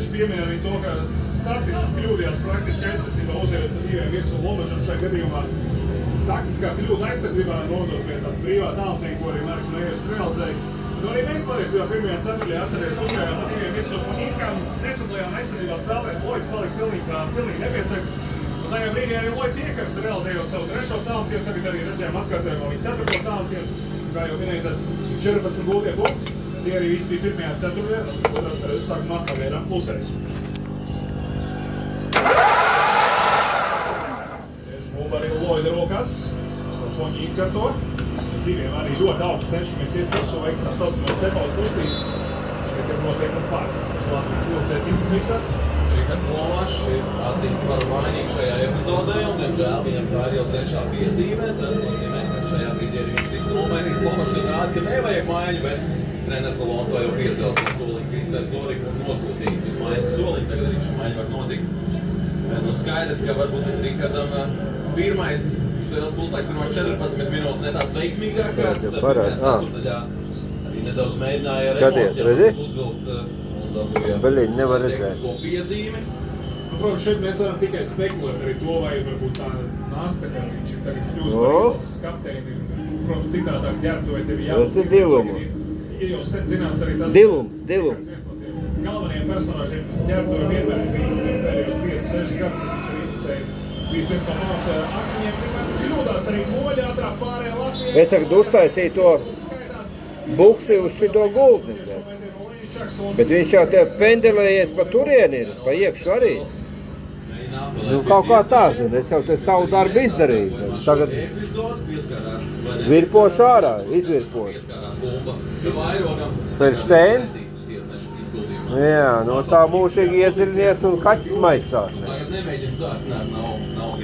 taču pieminēja arī to, ka statiski kļūdījās praktiski aizsardzībā uzējot diviem virsmu Lomažam šajā gadījumā. Taktiskā kļūda aizsardzībā nodot pie tāda brīvā tāltiņa, ko arī Marks Meijers realizēja. Nu arī mēs patiesībā pirmajā ceturtajā atceries uzgājām ar diviem virsmu un it kā nesadalījām aizsardzībā spēlēs, Loids palika pilnīgi nepiesaistīts. Tajā brīdī arī Loids Iekars realizējot savu trešo tāltienu, tagad arī redzējām atkārtojumā viņa ceturto tāltienu. Kā jau minēja, tad 14 gūtie punkti. Tie arī visi bija pirmajā ceturtajā, tad otrās spēles sākumā pagaidām klusēs. Mūba arī Loida rokās, Toņi Ikarto. Diviem arī ļoti augstu cenšamies iet visu, veikt tā saucamo step-out kustību. Šeit ir noteikumi pār. Latvijas Ilsē ticis miksats. Rihards Lomašs ir atzīts par vainīgu šajā epizodē, un, diemžēl, viņam tā ir jau trešā piezīme. Tas nozīmē, ka šajā brīdī arī viņš tiks nomainīts. Lomašs gan rāda, ka nevajag maiņu, bet treneris Alonso jau piecels to soliņu Kristers Zoriku un nosūtījis uz maiņas soliņu. Tagad arī šī maiņa var notikt. Nu, skaidrs, ka varbūt Rihardam pirmais spēles puslaiks pirmās 14 minūtes ne tās veiksmīgākās. Ceturtaļā arī nedaudz mēģināja ar emocijām uzvilkt un dabūja tehnisko piezīmi. Protams, šeit mēs varam tikai spekulēt arī to, vai varbūt tā nasta, ka viņš ir tagad kļūst par izlases kapteini. Protams, citādāk ģērbtu, vai tevi jābūt. Tas ir dilumu. Ir jau sen zināms arī tas, Dilums. galvenajiem personāžiem ģērbtu vienmēr ir bijis pēdējos 5-6 gadus, kad viņš ir izlasēja. Bijis viens no pamata akmeņiem, tikmēr kļūdās arī Moļa ātrāk pārējā Latvijā. Es tagad uztaisīju to buksi uz šito gultni. Bet viņš jau tev pendelējies pa turieni ir, pa iekšu arī. Nu, kaut kā tā, zin, es jau te savu darbu izdarīju. Tagad virpošu ārā, izvirpošu. Tad Stein? Jā, no tā mūžīgi iedzirnies un kaķis maisā. Tagad nemēģina sasināt, nav